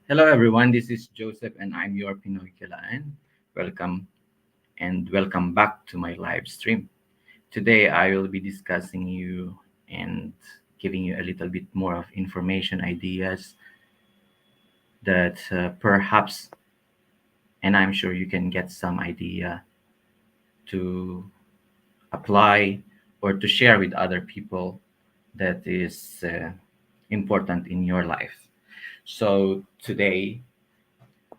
Hello, everyone. This is Joseph, and I'm your Pinoy Galaan. Welcome and welcome back to my live stream. Today, I will be discussing you and giving you a little bit more of information, ideas that perhaps, and I'm sure you can get some idea to apply or to share with other people that is important in your life. So today,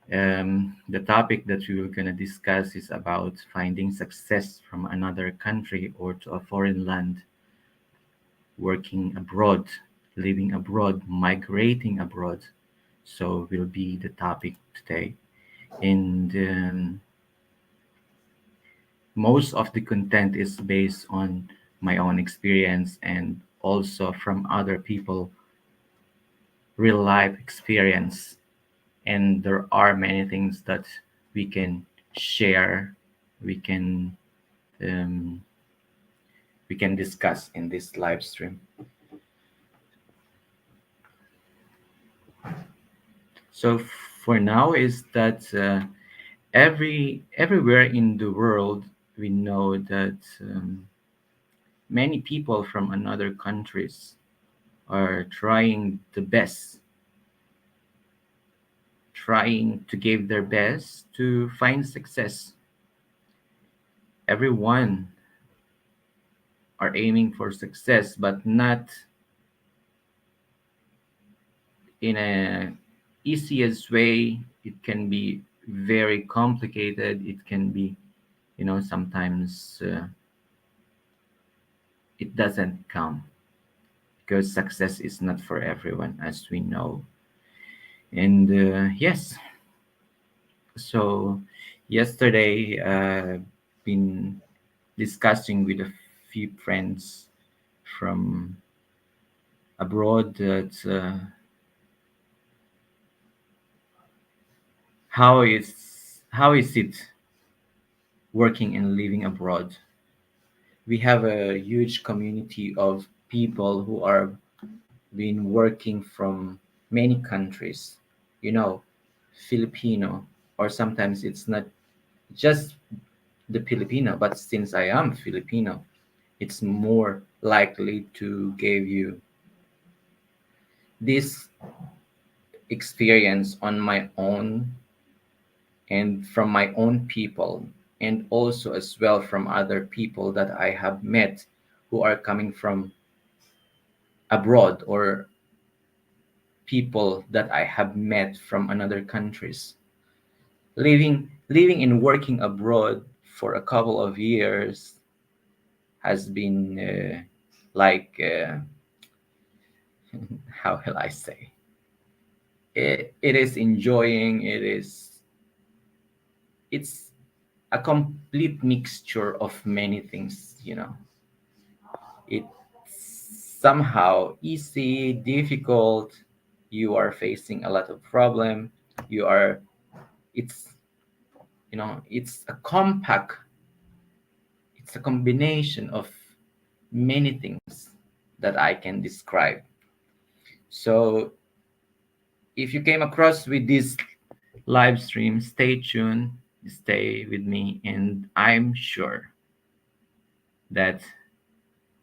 the topic that we were going to discuss is about finding success from another country or to a foreign land, working abroad, living abroad, migrating abroad. So will be the topic today. And most of the content is based on my own experience and also from other people, real life experience. And there are many things that we can share, we can um, we can discuss in this live stream. So for now is that everywhere in the world we know that many people from another countries are trying the best, trying to give their best to find success. Everyone are aiming for success, but not in a easiest way. It can be very complicated. It can be, sometimes it doesn't come because success is not for everyone, as we know. And yes, so yesterday been discussing with a few friends from abroad that how is how is it working and living abroad. We have a huge community of people who are been working from many countries, you know, Filipino, or sometimes it's not just the Filipino, but since I am Filipino, it's more likely to give you this experience on my own and from my own people, and also as well from other people that I have met who are coming from abroad, or people that I have met from another countries. Living and working abroad for a couple of years has been how will I say? It is enjoying. It's a complete mixture of many things. It's somehow easy, difficult. You are facing a lot of problem. You are. It's it's a compact. It's a combination of many things that I can describe. So if you came across with this live stream, stay tuned, stay with me, and I'm sure that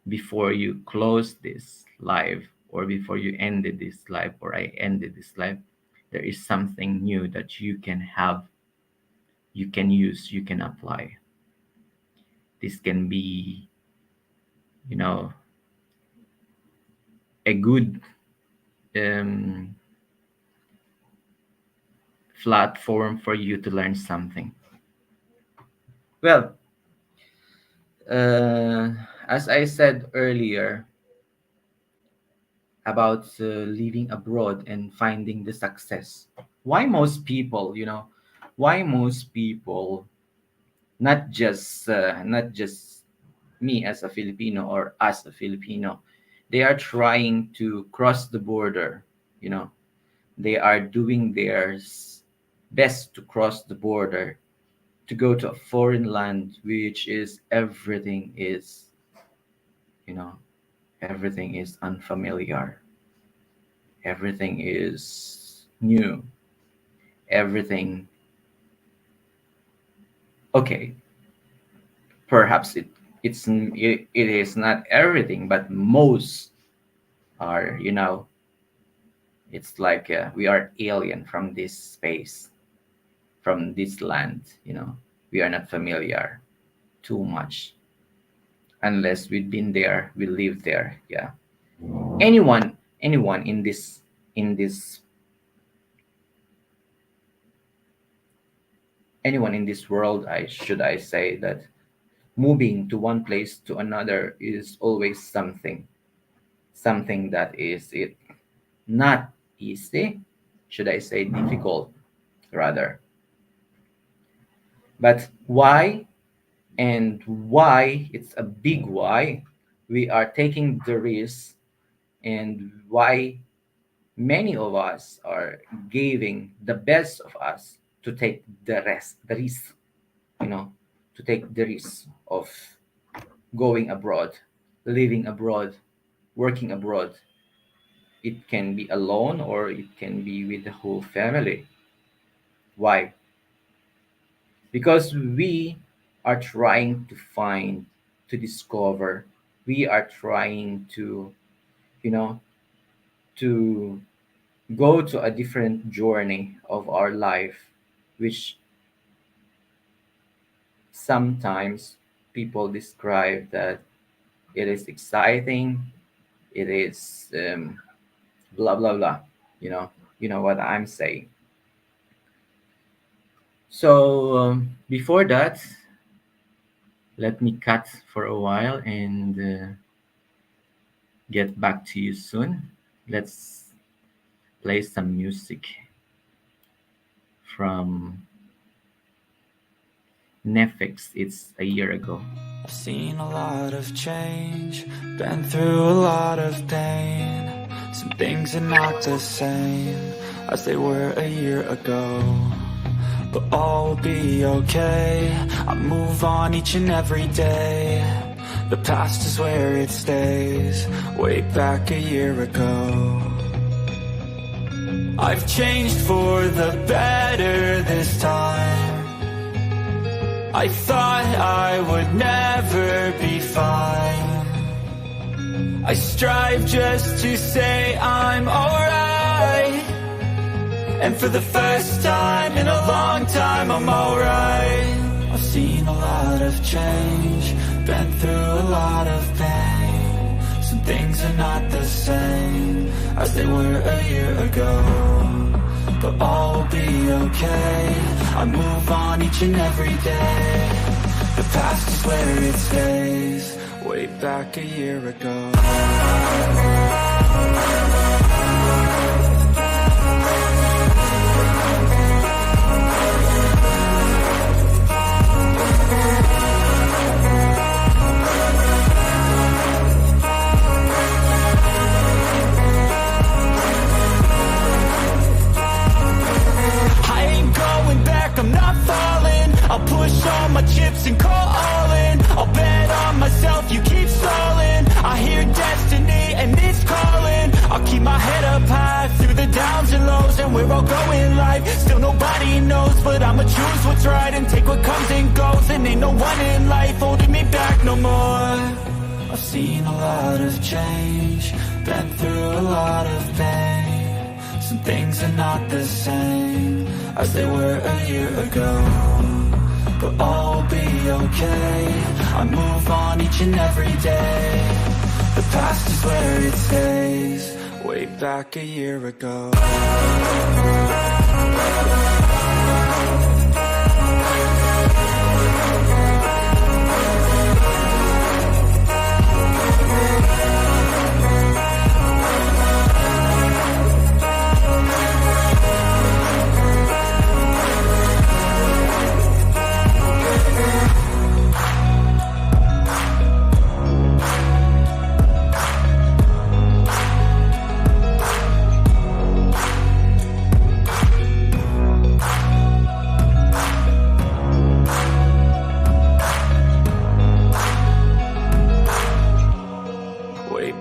before you close this live, or before you ended this live, or I ended this live, there is something new that you can have, you can use, you can apply. This can be, you know, a good um, platform for you to learn something. Well, uh, as I said earlier about living abroad and finding the success, why most people, not just me as a Filipino or as a Filipino, they are trying to cross the border. You know, they are doing their best to cross the border to go to a foreign land, which is everything is, you know, everything is unfamiliar, everything is new. everything. Okay, perhaps it is not everything, but most are, it's like we are alien from this space, from this land. We are not familiar too much unless we've been there, we live there. Yeah. Anyone in this anyone in this world, I say that moving to one place to another is always something that is it not easy, should I say difficult rather. But why, and why it's a big why we are taking the risk, and why many of us are giving the best of us to take the risk, you know, to take the risk of going abroad, living abroad, working abroad. It can be alone or it can be with the whole family. Why? Because we are trying to find, to discover, we are trying to, you know, to go to a different journey of our life, which sometimes people describe that it is exciting, it is blah blah blah. You know what I'm saying. So before that, let me cut for a while and get back to you soon. Let's play some music from Netflix. It's a year ago. I've seen a lot of change, been through a lot of pain. Some things are not the same as they were a year ago, but all will be okay. I move on each and every day. The past is where it stays, way back a year ago. I've changed for the better this time. I thought I would never be fine. I strive just to say I'm alright, and for the first time in a long time I'm alright. I've seen a lot of change, been through a lot of pain. Some things are not the same as they were a year ago, but all will be okay. I move on each and every day. The past is where it stays, way back a year ago. I'm not falling. I'll push all my chips and call all in. I'll bet on myself, you keep stalling. I hear destiny and it's calling. I'll keep my head up high through the downs and lows, and we're all going life. Still nobody knows, but I'ma choose what's right and take what comes and goes. And ain't no one in life holding me back no more. I've seen a lot of change, been through a lot of pain. Some things are not the same as they were a year ago, but all will be okay. I move on each and every day. The past is where it stays, way back a year ago.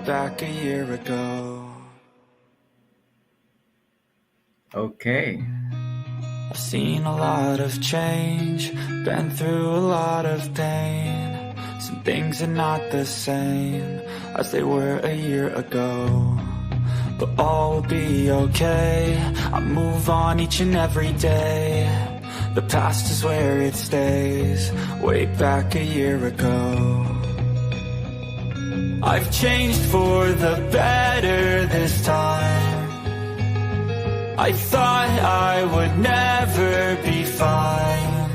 Back a year ago. Okay. I've seen a lot of change, been through a lot of pain. Some things are not the same as they were a year ago, but all will be okay. I move on each and every day. The past is where it stays, way back a year ago. I've changed for the better this time. I thought I would never be fine.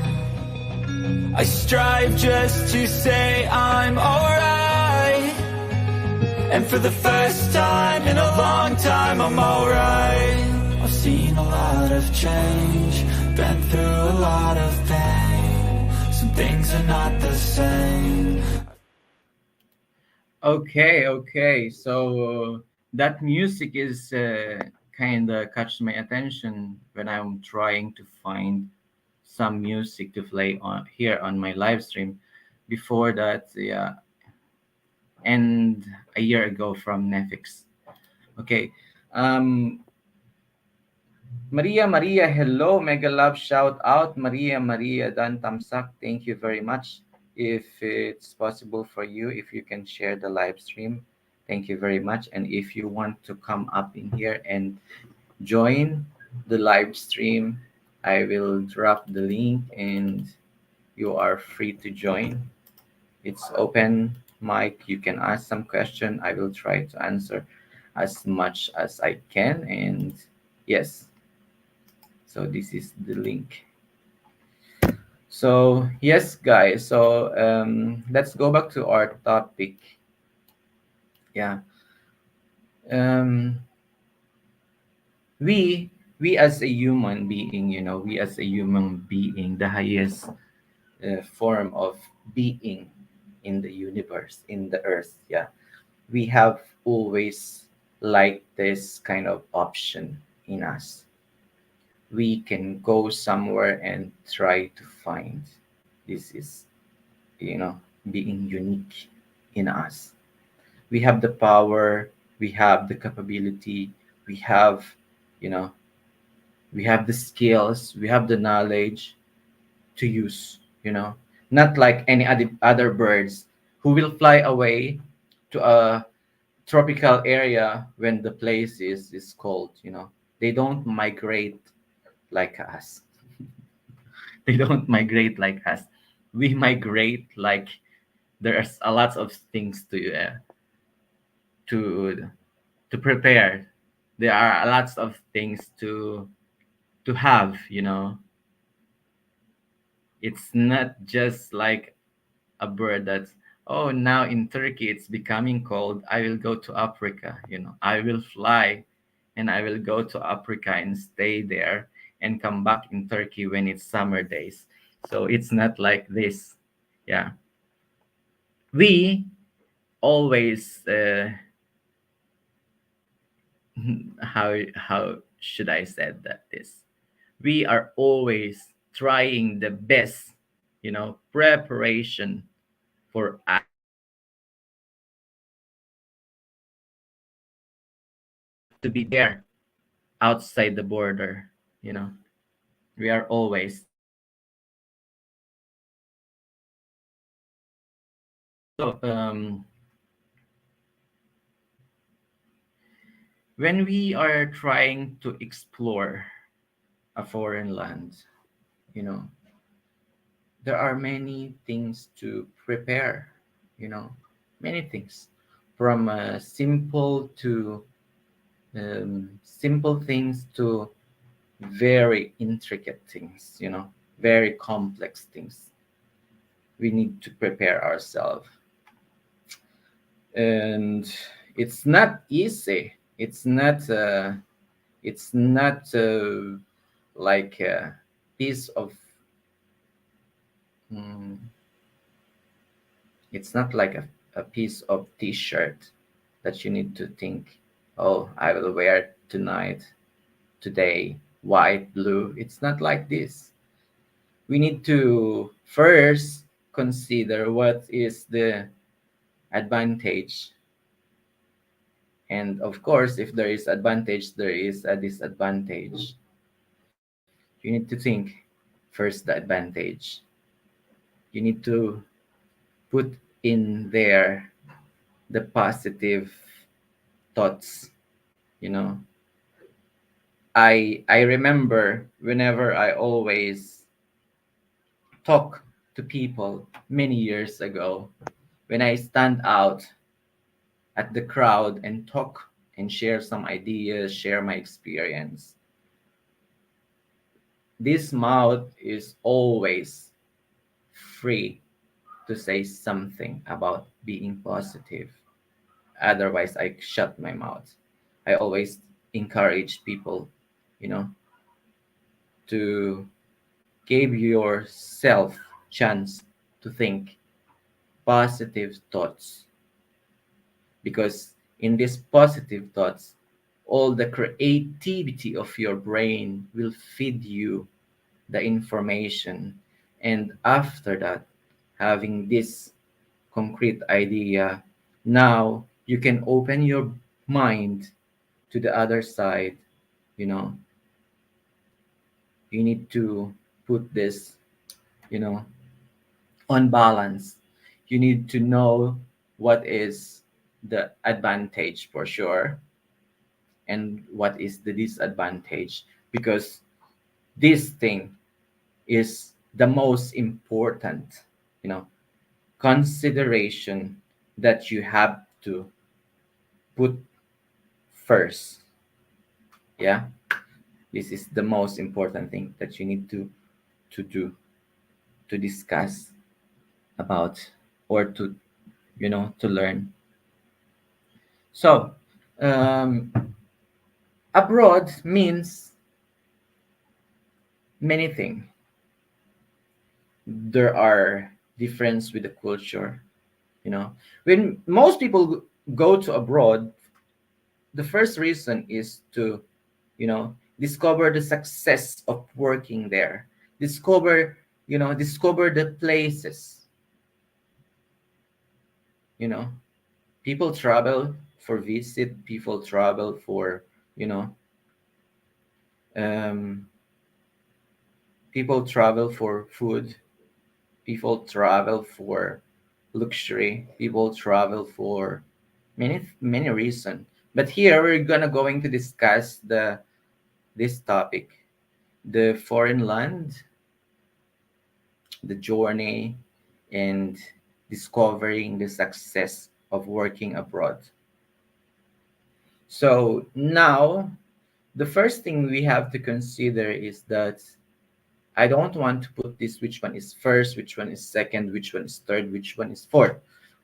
I strive just to say I'm alright, and for the first time in a long time I'm alright. I've seen a lot of change, been through a lot of pain. Some things are not the same. Okay. So that music is kind of catch my attention when I'm trying to find some music to play on here on my live stream. Before that, yeah, and a year ago from Netflix. Okay. Um, Maria, hello, mega love, shout out, Maria, Dan thumbs up, thank you very much. If it's possible for you, if you can share the live stream, thank you very much. And if you want to come up in here and join the live stream, I will drop the link and you are free to join. It's open mic. You can ask some question. I will try to answer as much as I can. And yes, so this is the link. So yes, guys. So let's go back to our topic. Yeah. Um, we as a human being, we as a human being, the highest form of being in the universe, in the earth. Yeah, we have always like this kind of option in us. We can go somewhere and try to find. This is, you know, being unique in us. We have the power, we have the capability, we have, you know, we have the skills, we have the knowledge to use, not like any other birds who will fly away to a tropical area when the place is cold. They don't migrate like us. They don't migrate like us. We migrate like there's a lot of things to to prepare. There are a lots of things to have. It's not just like a bird that's, oh, now in Turkey it's becoming cold, I will go to Africa. I will fly and I will go to Africa and stay there and come back in Turkey when it's summer days. So it's not like this. Yeah, we always how should I say that this, we are always trying the best, preparation for us to be there outside the border. We are always so when we are trying to explore a foreign land, you know there are many things to prepare, many things, from simple things to very intricate things, very complex things. We need to prepare ourselves, and it's not easy. It's not like a piece of mm, it's not like a piece of t-shirt that you need to think, oh, I will wear it tonight, today, white, blue. It's not like this. We need to first consider what is the advantage, and of course, if there is advantage, there is a disadvantage. You need to think first the advantage. You need to put in there the positive thoughts, you know. I remember whenever I always talk to people many years ago, when I stand out at the crowd and talk and share some ideas, share my experience. This mouth is always free to say something about being positive. Otherwise, I shut my mouth. I always encourage people, you know, to give yourself chance to think positive thoughts, because in these positive thoughts, all the creativity of your brain will feed you the information. And after that, having this concrete idea, now you can open your mind to the other side. You know, you need to put this, you know, on balance. You need to know what is the advantage for sure and what is the disadvantage, because this thing is the most important, you know, consideration that you have to put first. Yeah, this is the most important thing that you need to do, to discuss about, or to, you know, to learn. So um, abroad means many things. There are difference with the culture, you know. When most people go to abroad, the first reason is to, you know, discover the success of working there, discover, you know, discover the places, you know. People travel for visit, people travel for, you know, um, people travel for food, people travel for luxury, people travel for many reasons. But here we're gonna going to discuss the this topic, the foreign land, the journey, and discovering the success of working abroad. So now the first thing we have to consider is that I don't want to put this which one is first, which one is second, which one is third, which one is fourth.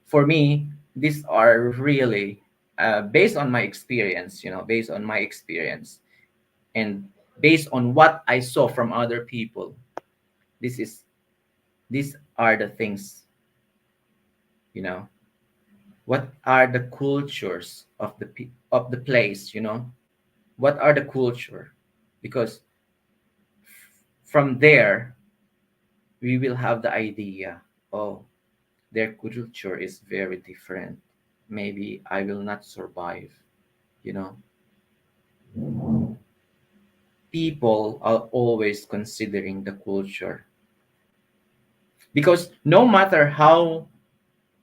For me, these are really based on my experience, you know, based on my experience and based on what I saw from other people. This is these are the things, you know. What are the cultures of of the place, you know? What are the culture? Because from there we will have the idea, oh, their culture is very different. Maybe I will not survive, you know. People are always considering the culture, because no matter how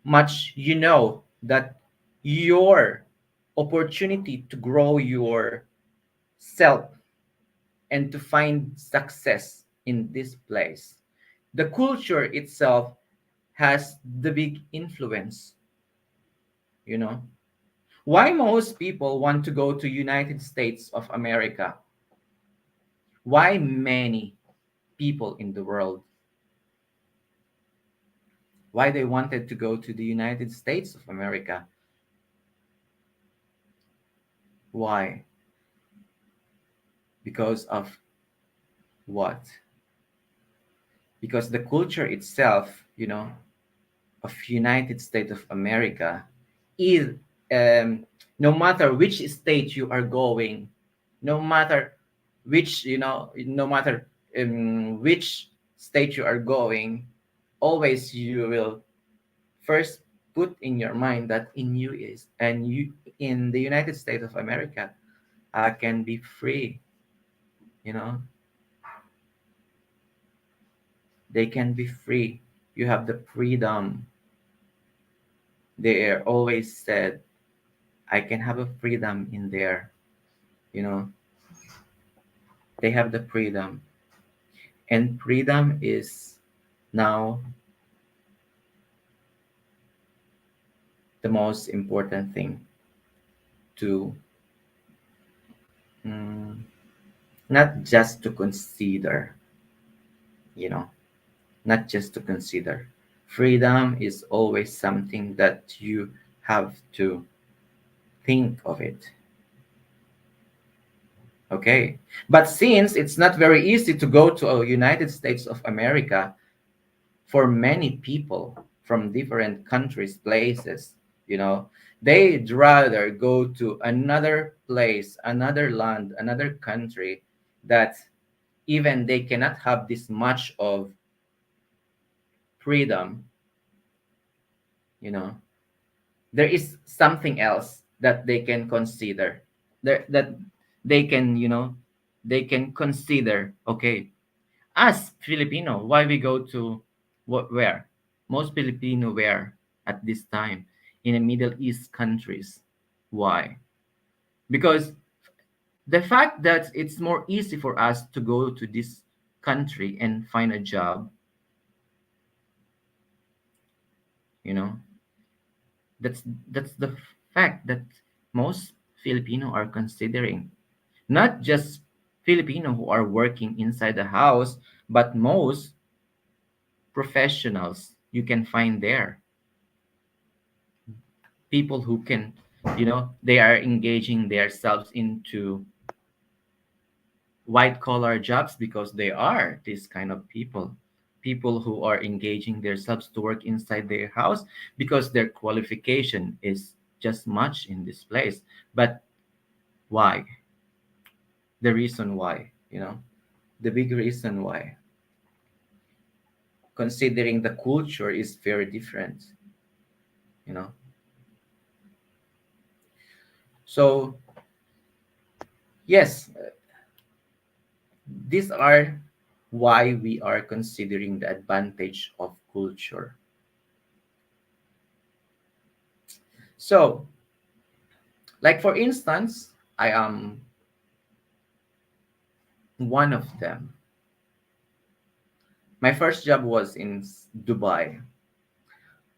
much you know that your opportunity to grow your self and to find success in this place, the culture itself has the big influence, you know. Why most people want to go to United States of America? Why many people in the world, why they wanted to go to the United States of America? Why? Because of what? Because the culture itself, you know, of United States of America is, no matter which state you are going, no matter which, you know, no matter which state you are going, always you will first put in your mind that in you is and you in the United States of America, I can be free, you know. They can be free. You have the freedom. They are always said, I can have a freedom in there. You know, they have the freedom. And freedom is now the most important thing to, mm, not just to consider, you know, not just to consider. Freedom is always something that you have to think of it. Okay. But since it's not very easy to go to a United States of America for many people from different countries, places, you know, they'd rather go to another place, another land, another country that even they cannot have this much of freedom, you know. There is something else that they can consider. There that they can, you know, they can consider, okay, as Filipino, why we go to what where? Most Filipino where at this time in the Middle East countries. Why? Because the fact that it's more easy for us to go to this country and find a job, you know, that's the fact that most Filipino are considering. Not just Filipino who are working inside the house, but most professionals you can find there. People who can, you know, they are engaging themselves into white collar jobs because they are this kind of people. People who are engaging themselves to work inside their house because their qualification is just much in this place. But why? The reason why, you know, the big reason why, considering the culture is very different, you know. So yes, these are why we are considering the advantage of culture. So, like for instance, I am one of them. My first job was in Dubai.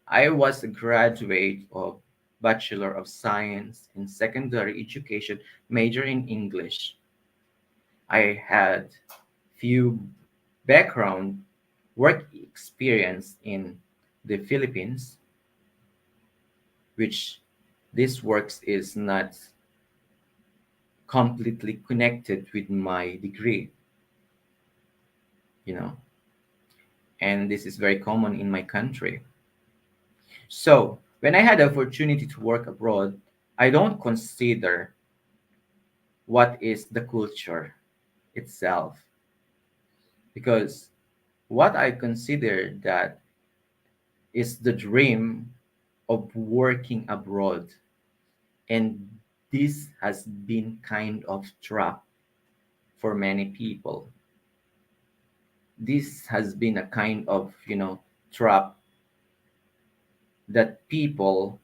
I was a graduate of Bachelor of Science in Secondary Education, major in English. I had few background work experience in the Philippines, which this works is not completely connected with my degree, you know, and this is very common in my country. So when I had the opportunity to work abroad, I don't consider what is the culture itself, because what I consider that is the dream of working abroad, and this has been kind of trap for many people. This has been a kind of, you know, trap that people,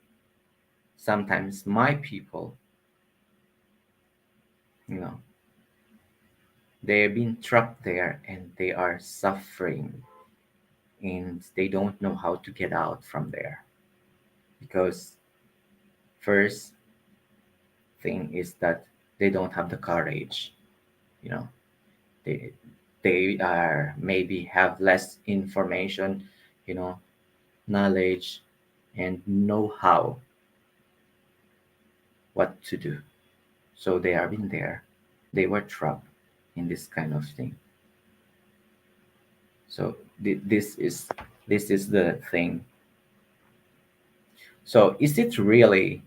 sometimes my people, you know, they've been trapped there and they are suffering and they don't know how to get out from there. Because first thing is that they don't have the courage, you know. They they are maybe have less information, you know, knowledge and know how what to do. So they are in there. They were trapped in this kind of thing. So this is the thing. So is it really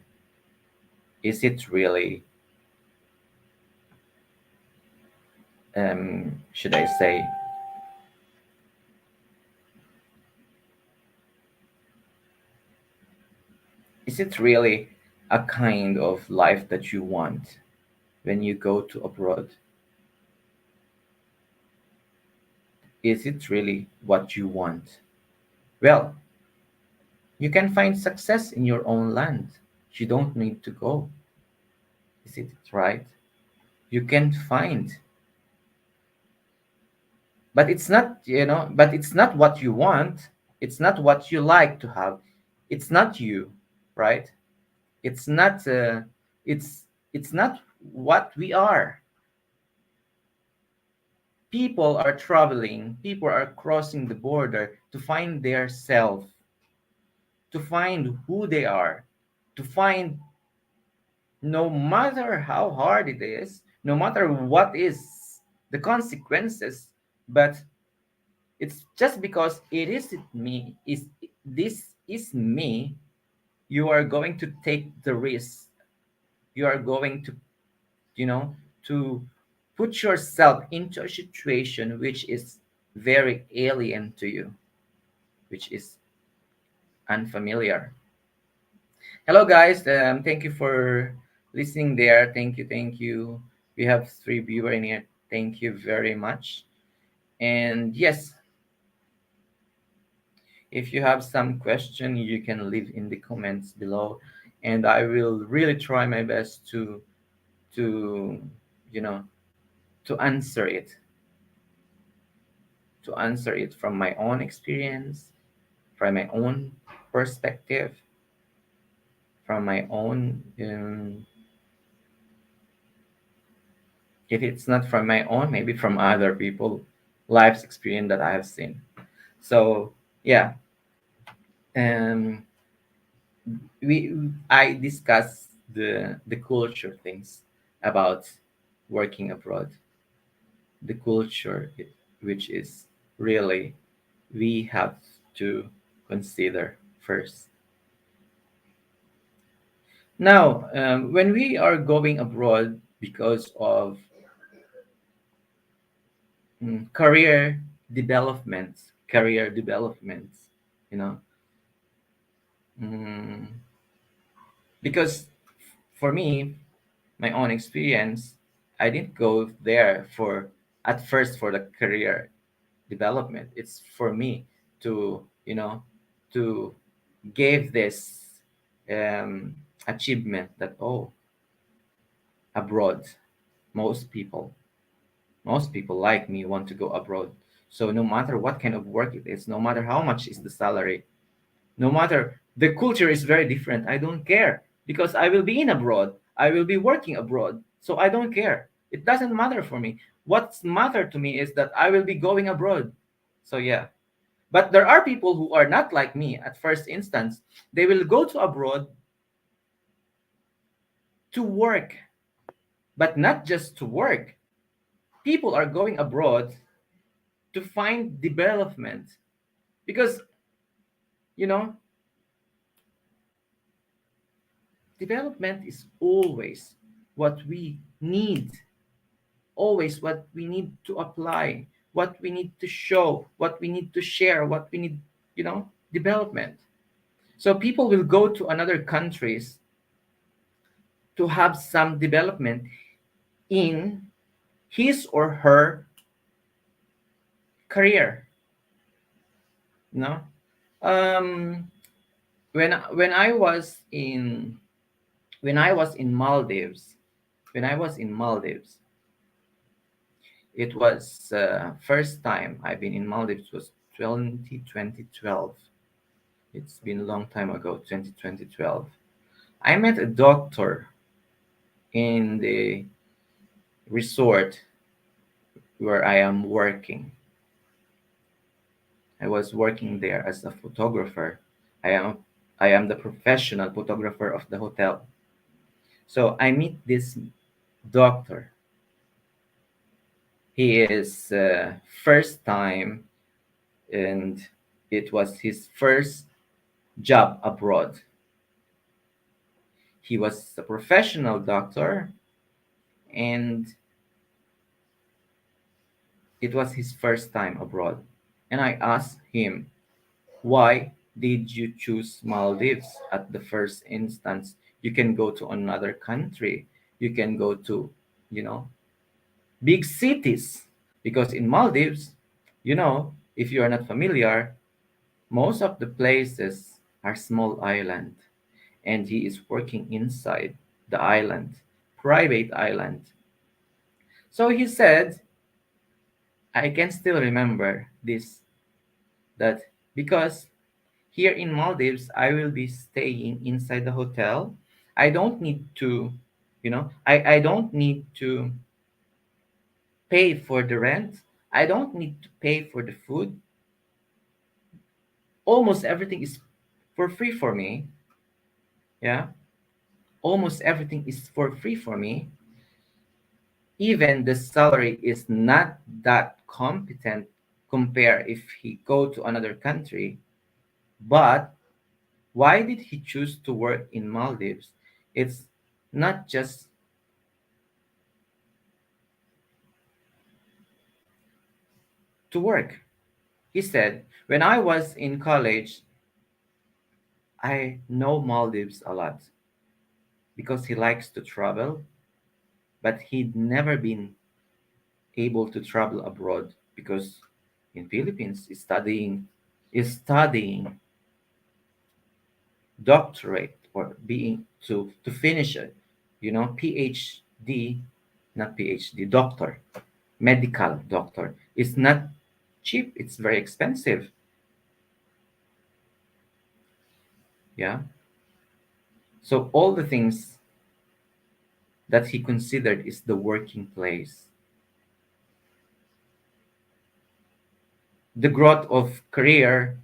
should I say, is it really a kind of life that you want when you go to abroad? is it really what you want? Well, you can find success in your own land. You don't need to go. Is it right? You can find, but it's not, but it's not what you want. It's not what you like to have. It's not you, right? It's not. It's not what we are. People are traveling. People are crossing the border to find their self, to find who they are, to find, no matter how hard it is, no matter what is the consequences, but it's just because it is me, is this is me, you are going to take the risk. You are going to, you know, to put yourself into a situation which is very alien to you, which is unfamiliar. Hello, guys. Thank you for listening there. Thank you. Thank you. We have 3 viewers in here. Thank you very much. And yes, if you have some question, you can leave in the comments below, and I will really try my best to you know to answer it, from my own experience, from my own perspective, from my own if it's not from my own, maybe from other people life's experience that I have seen. So yeah, um I discuss the culture things about working abroad, the culture which is really we have to consider first. Now, when we are going abroad because of career developments, you know, mm, because for me, my own experience, I didn't go there for at first for the career development. It's for me to, to give this achievement that, oh, abroad, most people, most people like me want to go abroad. So no matter what kind of work it is, no matter how much is the salary, no matter the culture is very different, I don't care because I will be in abroad, I will be working abroad, so I don't care. It doesn't matter for me. What's matter to me is that I will be going abroad. So yeah, but there are people who are not like me at first instance. They will go to abroad to work, but not just to work. People are going abroad to find development because, you know, development is always what we need, always what we need to apply, what we need to show, what we need to share, what we need, development. So people will go to another countries to have some development in his or her career. You know, um, when I was in Maldives, it was first time I've been in Maldives was 2012. It's been a long time ago, 2012. I met a doctor in the resort where I am working. I was working there as a photographer. I am I am the professional photographer of the hotel. So I meet this doctor. He is first time, and it was his first job abroad. He was a professional doctor, and it was his first time abroad. And I asked him, why did you choose Maldives at the first instance? You can go to another country. You can go to, you know, big cities, because in Maldives If you are not familiar, most of the places are small island, and he is working inside the island, private island. So he said, I can still remember this, that because here in Maldives, I will be staying inside the hotel. I don't need to, I don't need to pay for the rent. I don't need to pay for the food. Almost everything is for free for me. Yeah. Almost everything is for free for me. Even the salary is not that competent compare if he go to another country. But why did he choose to work in Maldives? It's not just to work. He said, when I was in college, I know Maldives a lot because he likes to travel, but he'd never been able to travel abroad because in Philippines is studying doctorate or being to finish it, PhD, not PhD, doctor, medical doctor. It's not cheap, it's very expensive. Yeah. So all the things that he considered is the working place. The growth of career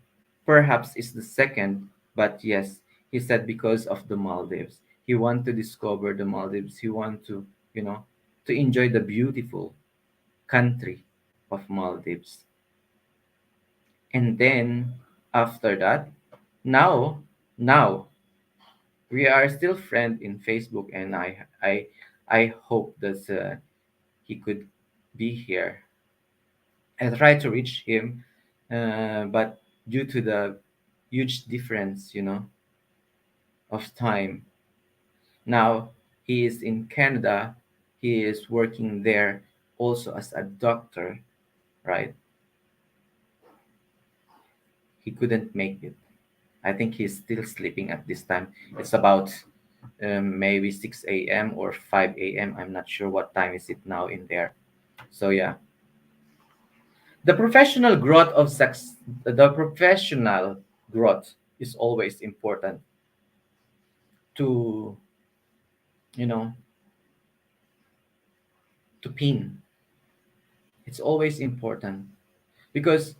perhaps is the second, but yes, he said because of the Maldives. He want to discover the Maldives. He want you know, to enjoy the beautiful country of Maldives. And then after that, now, now we are still friends in Facebook, and I hope that he could be here. I tried to reach him, but due to the huge difference, of time. Now he is in Canada. He is working there also as a doctor, right? He couldn't make it. I think he's still sleeping at this time. It's about maybe 6 a.m. or 5 a.m. I'm not sure what time is it now in there. So yeah, the professional growth of sex, the professional growth is always important to you know to pin. It's always important because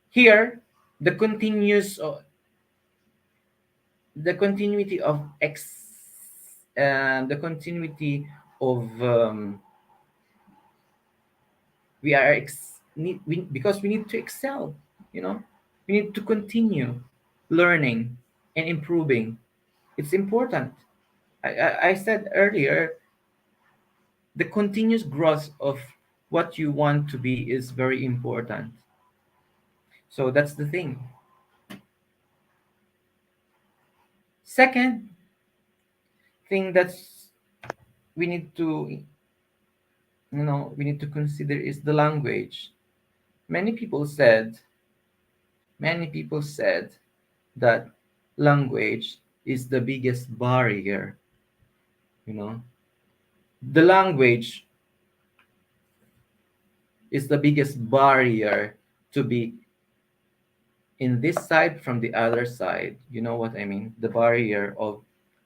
here the continuous the continuity of the continuity of we are because we need to excel, we need to continue learning and improving. It's important. I said earlier, the continuous growth of what you want to be is very important. So that's the thing. Second thing that's we need to we need to consider is the language. Many people said many people said that language is the biggest barrier, you know. The language is the biggest barrier to be in this side from the other side. You know what I mean? The barrier of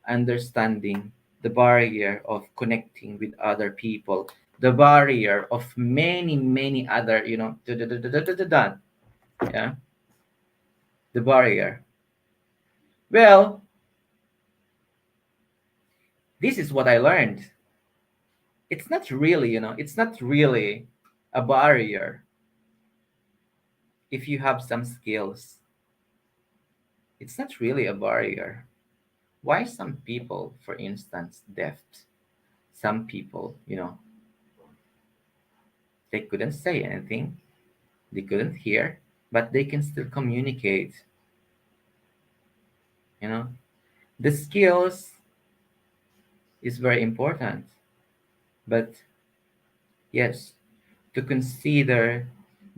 understanding, the barrier of connecting with other people, the barrier of many, many other, yeah, the barrier. Well, this is what I learned. It's not really a barrier if you have some skills. It's not really a barrier. Why some people, for instance, deaf, some people, they couldn't say anything, they couldn't hear, but they can still communicate, you know. The skills is very important, but yes, to consider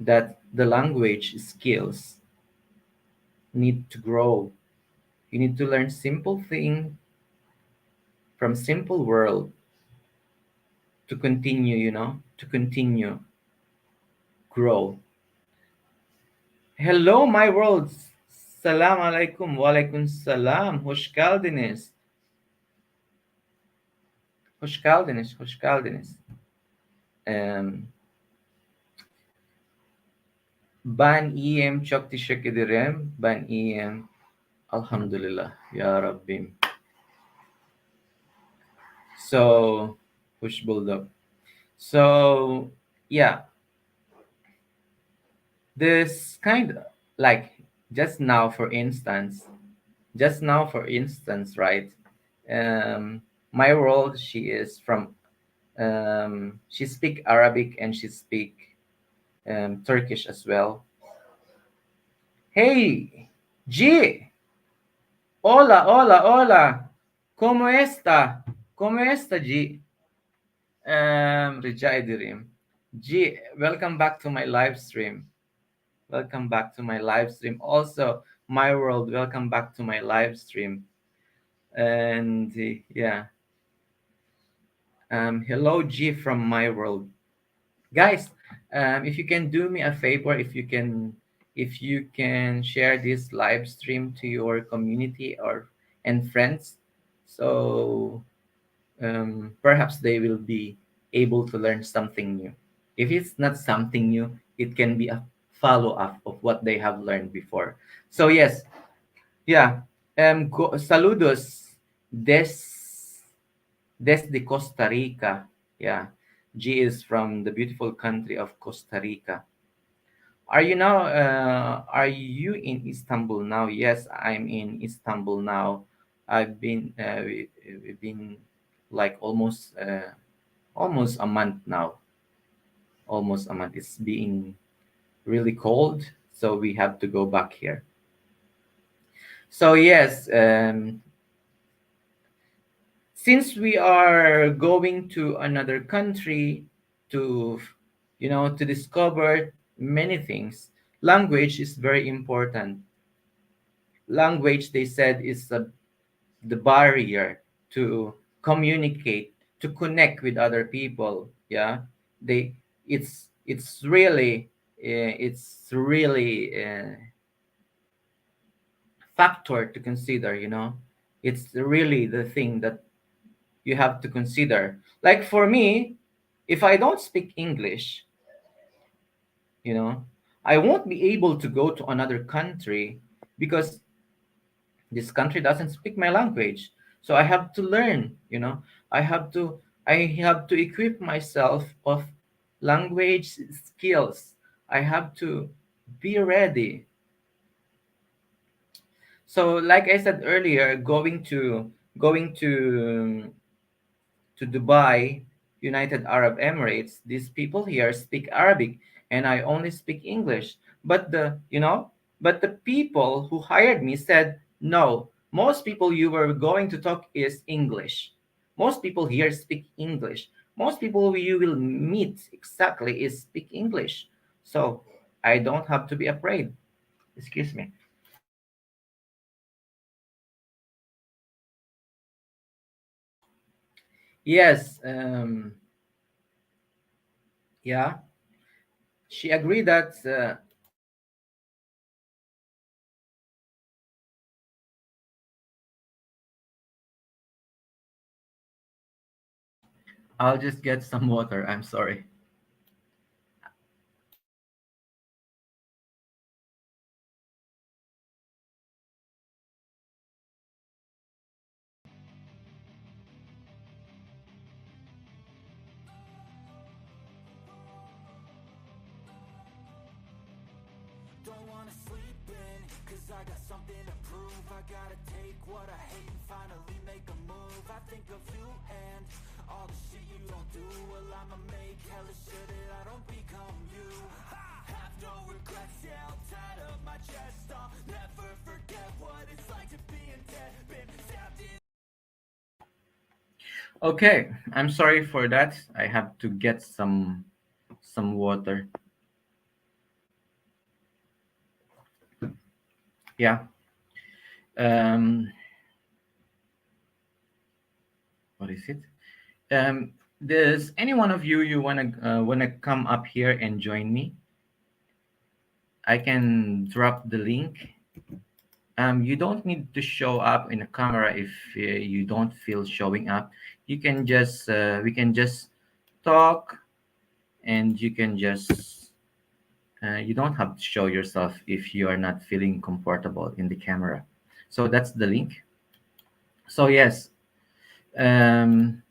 that the language skills need to grow. You need to learn simple thing from simple world to continue, to continue grow. Hello, my world. Salam alaikum. Wa alaikum salam. Hoş geldiniz. Hoş geldiniz. Hoş geldiniz. Em, Ben iyiyim. Çok teşekkür ederim. Ben iyiyim. Alhamdulillah. Ya Rabbim. So, hoş bulduk. So, yeah, this kind of like just now, for instance, right? Um, my world, she is from, she speak Arabic and she speak Turkish as well. Hey, G, hola, hola, hola. ¿Cómo está? ¿Cómo está, G? Rica ederim. G, welcome back to my live stream. Welcome back to my live stream. Also, my world, welcome back to my live stream. And yeah, hello, G from my world, guys. If you can do me a favor, if you can share this live stream to your community or and friends, so perhaps they will be able to learn something new. If it's not something new, it can be a follow up of what they have learned before. So yes, yeah. Saludos desde Costa Rica. Yeah, G is from the beautiful country of Costa Rica. Are you now? Are you in Istanbul now? Yes, I'm in Istanbul now. I've been. We've been like almost a month now. Almost a month. It's being really cold, so we have to go back here. So yes, since we are going to another country to, to discover many things, language is very important. Language, they said, is the barrier to communicate, to connect with other people. Yeah, they it's really factor to consider. It's really the thing that you have to consider. Like for me, if I don't speak English, you know I won't be able to go to another country because this country doesn't speak my language. So I have to learn. I have to equip myself of language skills. I have to be ready. So like I said earlier, going to Dubai, United Arab Emirates, these people here speak Arabic and I only speak English. But the people who hired me said, no, most people you were going to talk is English. Most people here speak English. Most people you will meet exactly is speak English. So I don't have to be afraid. Excuse me. Yes, yeah. She agreed that I'll just get some water. I'm sorry. Don't wanna sleep in, cause I got something to prove. I gotta take what I hate and finally make a move. I think of you and all the shit you don't do. Well, I'ma make hella sure that I don't become you. I have no regrets, yeah, I'll tie up my chest. I'll never forget what it's like to be in debt. Been stabbed in. Okay, I'm sorry for that. I have to get some water. Yeah. Um, what is it? Does any one of you wanna come up here and join me? I can drop the link. You don't need to show up in a camera if you don't feel showing up. You can just we can just talk, and you can just you don't have to show yourself if you are not feeling comfortable in the camera. So that's the link. So yes, um,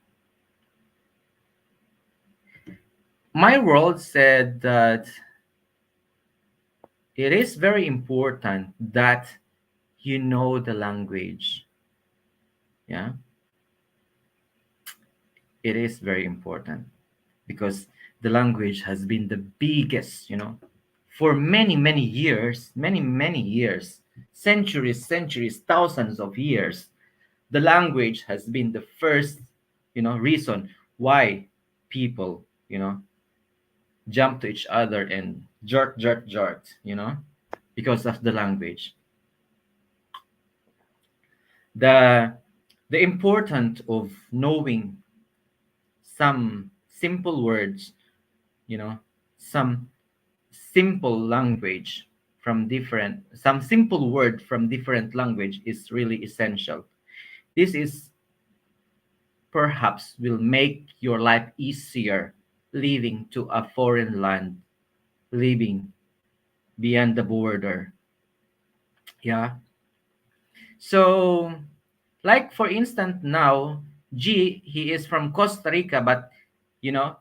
my world said that it is very important that you know the language. Yeah, it is very important because the language has been the biggest, for many years, many years, centuries, thousands of years. The language has been the first, reason why people, jump to each other and jart, because of the language. The the importance of knowing some simple words, some simple language from different some simple word from different language is really essential. This is perhaps will make your life easier living to a foreign land, living beyond the border. Yeah. So, like for instance, now G, he is from Costa Rica, but you know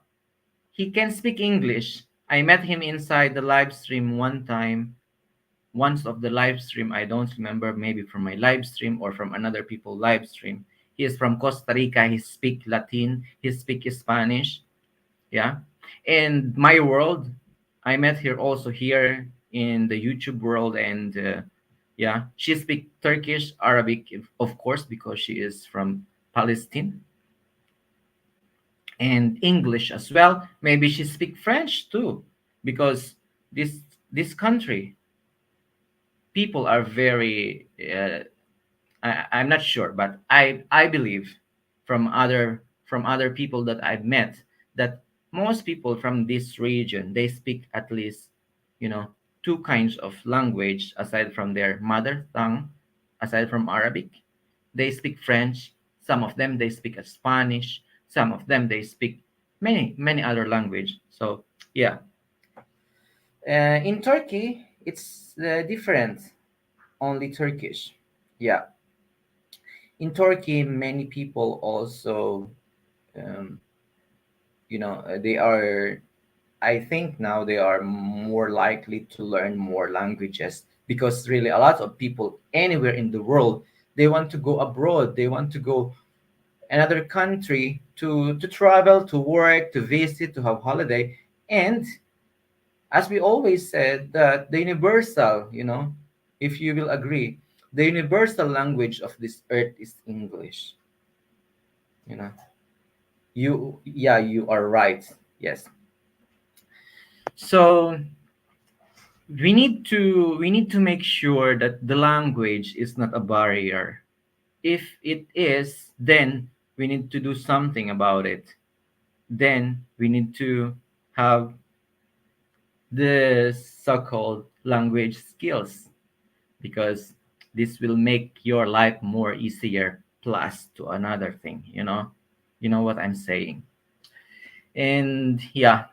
he can speak English. I met him inside the live stream one time. Once of the live stream, I don't remember, maybe from my live stream or from another people live stream. He is from Costa Rica. He speak Latin. He speak Spanish. Yeah. And my world, I met her also here in the YouTube world, and yeah, she speak Turkish, Arabic, of course, because she is from Palestine, and English as well. Maybe she speak French too, because this country people are very I'm not sure, but I believe from other people that I've met that most people from this region, they speak at least, two kinds of language aside from their mother tongue. Aside from Arabic, they speak French. Some of them they speak Spanish. Some of them they speak many other language. So yeah, in Turkey it's different. Only Turkish. Yeah, in Turkey, many people also, um, they are. I think now they are more likely to learn more languages because really a lot of people anywhere in the world, they want to go abroad. They want to go another country to travel, to work, to visit, to have holiday. And as we always said, that the universal, if you will agree, the universal language of this earth is English. You know, yeah, you are right. Yes. So we need to make sure that the language is not a barrier. If it is, then we need to do something about it. Then we need to have the so-called language skills, because this will make your life more easier, plus to another thing, you know what I'm saying. And yeah,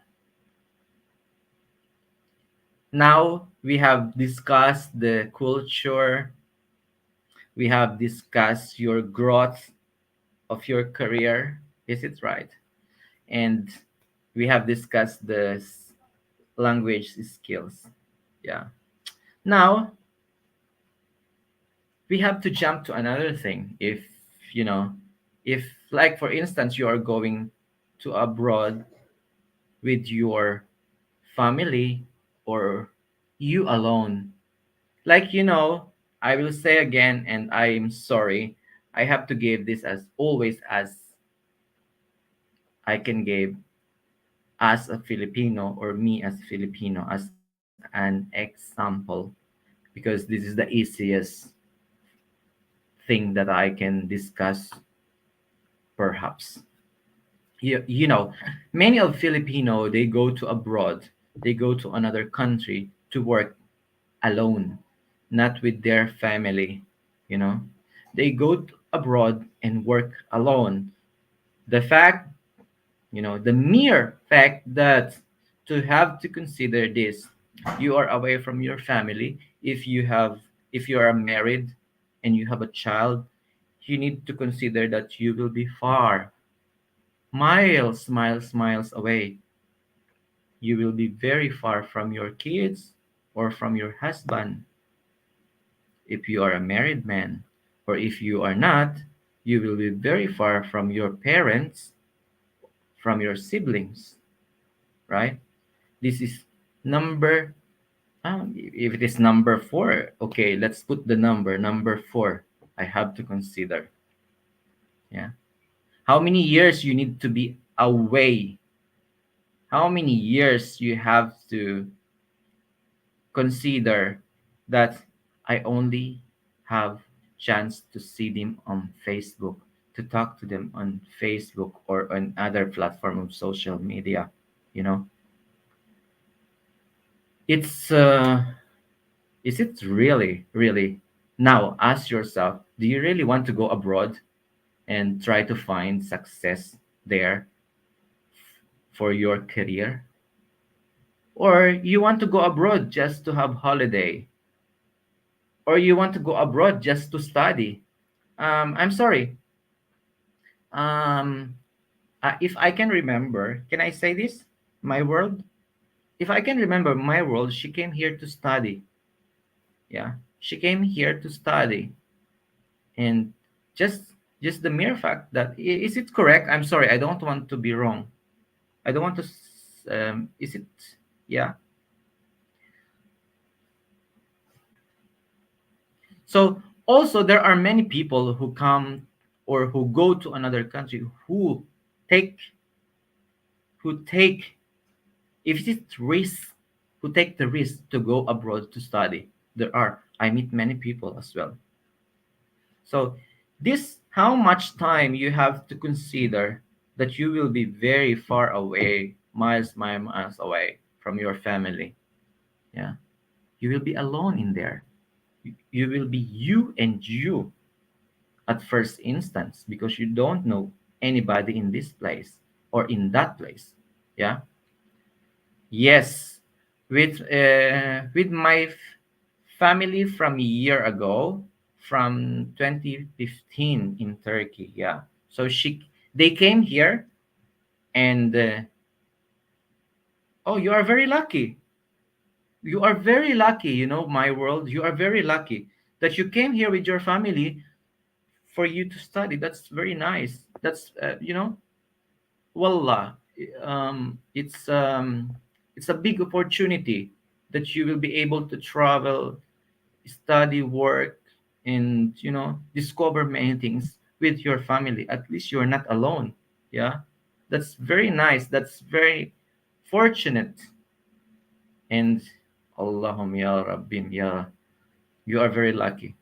now we have discussed the culture, we have discussed your growth of your career, is it right? And we have discussed the language skills. Yeah, now we have to jump to another thing. You know if, like for instance, you are going to abroad with your family, or you alone, like, I will say again, and I'm sorry, I have to give this as always, as I can give, as a Filipino, or me as Filipino, as an example. because this is the easiest thing that I can discuss, perhaps. You know, many of Filipino, they go to abroad, they go to another country to work alone, not with their family, you know. They go abroad and work alone. The fact, the mere fact that to have to consider this, you are away from your family. If you are married and you have a child, you need to consider that you will be far, miles, miles, miles away. You will be very far from your kids or from your husband if you are a married man. Or if you are not, you will be very far from your parents, from your siblings, right? This is number, if it is number four, okay, let's put the number four. I have to consider. Yeah. How many years you need to be away? How many years you have to consider that I only have chance to see them on Facebook, to talk to them on Facebook or on other platform of social media, you know? It's is it really, really? Now ask yourself, do you really want to go abroad and try to find success there for your career? Or you want to go abroad just to have holiday? Or you want to go abroad just to study? I'm sorry. Um, if I can remember, can I say this? My world? If I can remember my world, she came here to study. Yeah, she came here to study. And just the mere fact that, is it correct? I'm sorry, I don't want to be wrong. I don't want to, is it, yeah. So also there are many people who come or who go to another country take take, if it's risk, who take the risk to go abroad to study. I meet many people as well. So this, how much time you have to consider that you will be very far away, miles away from your family. Yeah, you will be alone in there. You will be you and you at first instance, because you don't know anybody in this place or in that place. Yeah. Yes, with my family from a year ago, from 2015 in Turkey. Yeah, so they came here, and oh, you are very lucky. You are very lucky. My world. You are very lucky that you came here with your family for you to study. That's very nice. That's Wallah, it's a big opportunity that you will be able to travel, study, work, and discover many things with your family. At least you're not alone. Yeah, that's very nice. That's very fortunate. And Allahum ya Rabbim, ya, you are very lucky.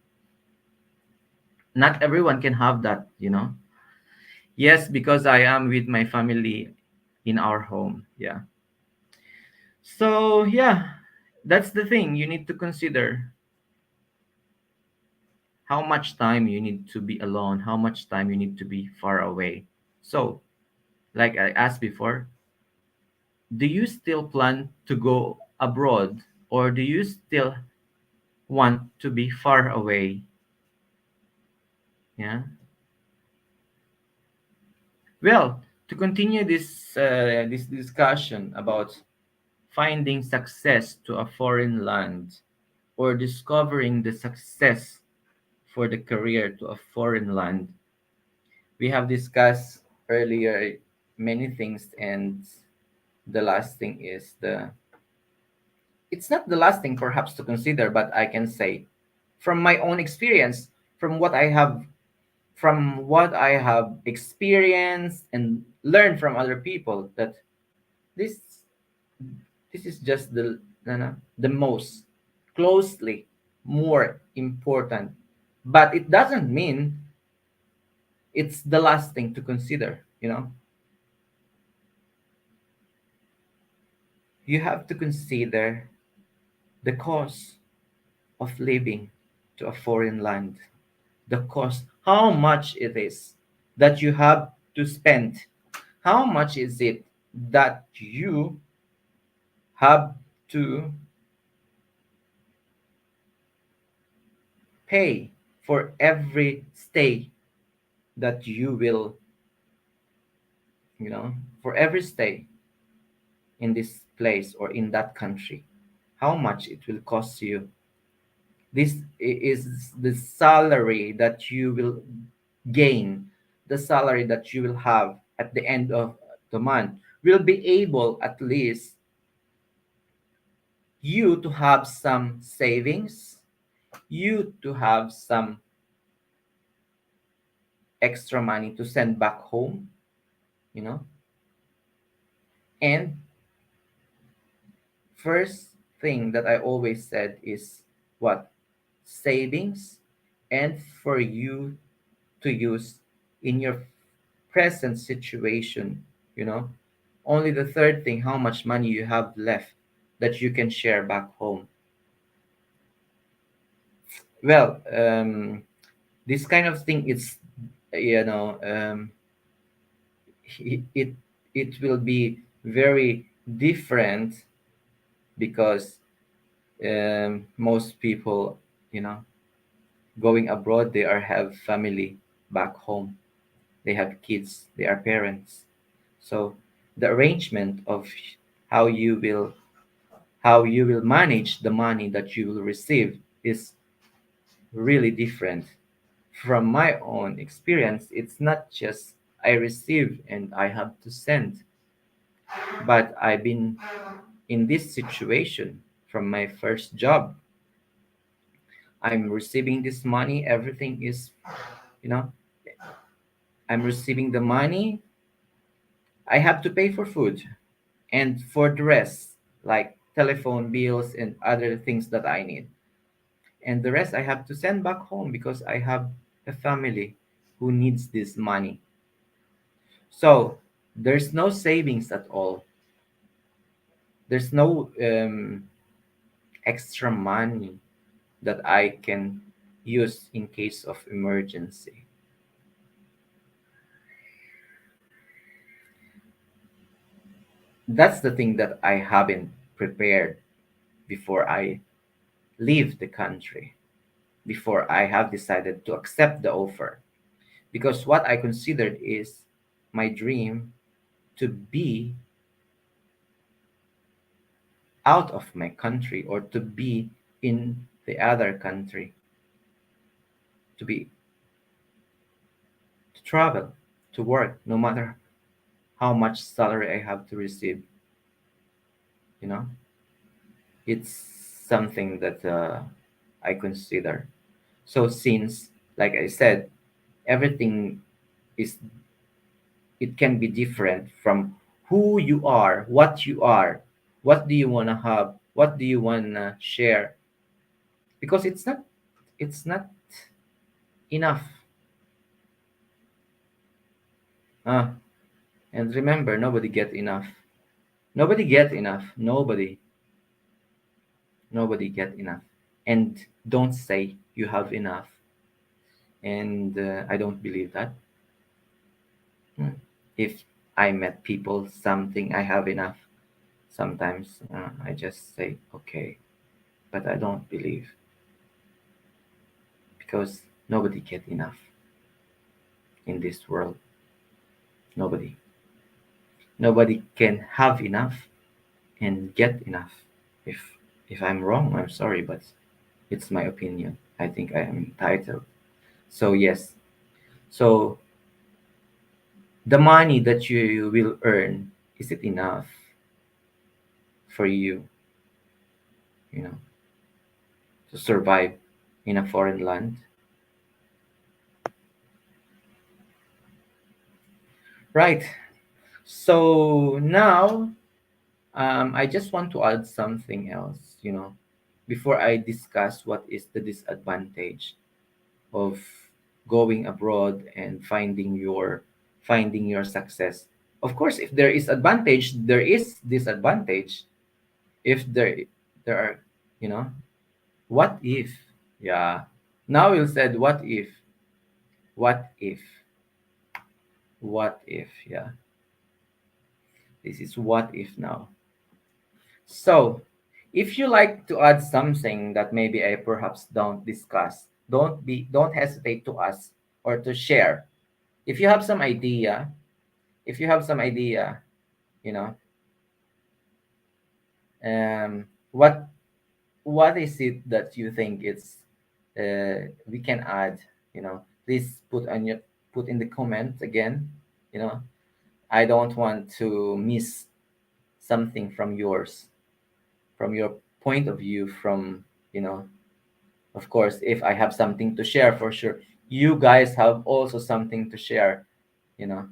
Not everyone can have that. Yes, because I am with my family in our home. Yeah. So, yeah, that's the thing. You need to consider how much time you need to be alone, how much time you need to be far away. So, like I asked before, do you still plan to go abroad, or do you still want to be far away? Yeah. Well, to continue this discussion about finding success to a foreign land, or discovering the success for the career to a foreign land, we have discussed earlier many things, and the last thing is it's not the last thing perhaps to consider, but I can say from my own experience, from what I have experienced and learned from other people, that this this is just the most closely. more important, but it doesn't mean it's the last thing to consider. You have to consider the cost of living to a foreign land, the cost, how much it is that you have to spend, how much is it that you have to pay for every stay that you will, for every stay in this place or in that country, how much it will cost you. This is the salary that you will gain, the salary that you will have at the end of the month will be able at least you to have some savings, you to have some extra money to send back home, you know. And first thing that I always said is what? Savings, and for you to use in your present situation, you know. Only the third thing, how much money you have left that you can share back home. Well, this kind of thing, it's, you know, it it will be very different because most people, you know, going abroad, they are have family back home, they have kids, they are parents. So the arrangement of how you will how you will manage the money that you will receive is really different. From my own experience, it's not just I receive and I have to send, but I've been in this situation from my first job. I'm receiving this money, everything is, you know, I'm receiving the money, I have to pay for food and for the rest, like telephone bills and other things that I need. And the rest I have to send back home because I have a family who needs this money. So there's no savings at all. There's no extra money that I can use in case of emergency. That's the thing that I haven't prepared before I leave the country, before I have decided to accept the offer. Because what I considered is my dream to be out of my country or to be in the other country, to be to travel, to work, no matter how much salary I have to receive. You know, it's something that I consider. So since, like I said, everything is, it can be different from who you are, what do you want to have, what do you want to share, because it's not enough. uh, and remember, nobody get enough, nobody get enough, nobody get enough. And don't say you have enough, and I don't believe that. If I met people something I have enough, sometimes I just say okay, but I don't believe, because nobody get enough in this world. Nobody, nobody can have enough and get enough. If I'm wrong, I'm sorry, but it's my opinion. I think I am entitled. So yes, so the money that you will earn, is it enough for you, you know, to survive in a foreign land? Right. So now, I just want to add something else. before I discuss what is the disadvantage of going abroad and finding your success. Of course, if there is advantage, there is disadvantage. If there are, you know, what if? Yeah. Now you said what if? What if? What if? Yeah. This is what if now. So, if you like to add something that maybe I perhaps don't discuss, don't hesitate to ask or to share. If you have some idea, if you have some idea, you know, what is it that you think it's we can add, please put in the comments again, you know. I don't want to miss something from yours, from your point of view, from, you know, of course, if I have something to share, for sure you guys have also something to share, you know.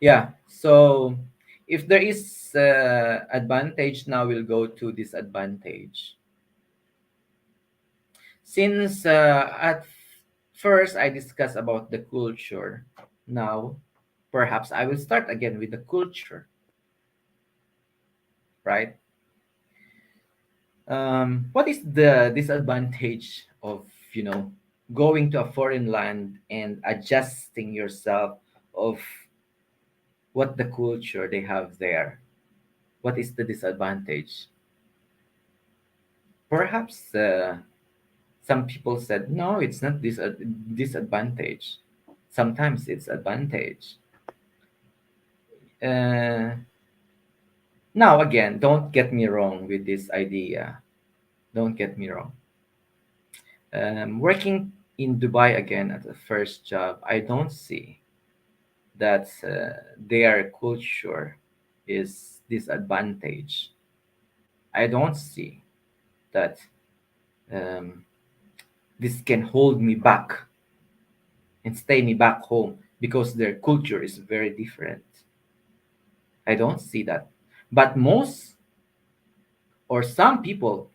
Yeah, so if there is advantage, now we'll go to disadvantage. Since at first I discussed about the culture, now perhaps I will start again with the culture, right? What is the disadvantage of, going to a foreign land and adjusting yourself of what the culture they have there? What is the disadvantage? Perhaps some people said no, it's not disadvantage. Sometimes it's advantage. uh, Now again, don't get me wrong with this idea, don't get me wrong. Working in Dubai again at the first job, I don't see that their culture is disadvantage. I don't see that um, this can hold me back and stay me back home because their culture is very different. I don't see that. But most or some people,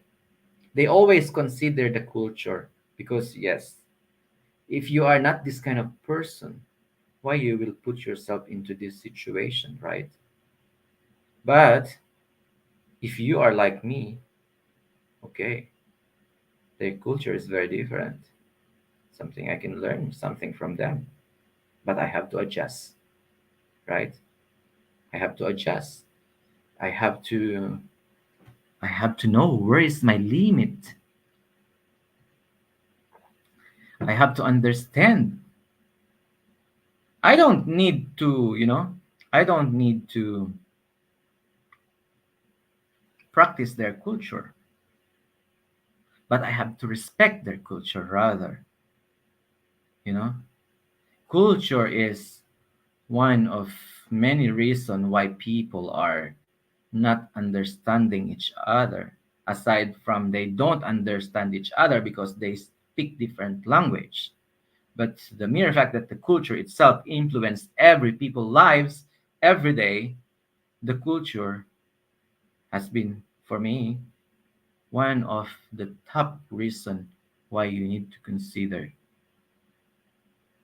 they always consider the culture because, yes, if you are not this kind of person, why you will put yourself into this situation, right? But if you are like me, okay, their culture is very different. Something I can learn something from them, but I have to adjust, right? I have to adjust. I have to I have to know where is my limit. I have to understand. I don't need to, I don't need to practice their culture, but I have to respect their culture rather, you know. Culture is one of many reasons why people are not understanding each other, aside from they don't understand each other because they speak different language. But the mere fact that the culture itself influenced every people's lives every day, the culture has been, for me, one of the top reason why you need to consider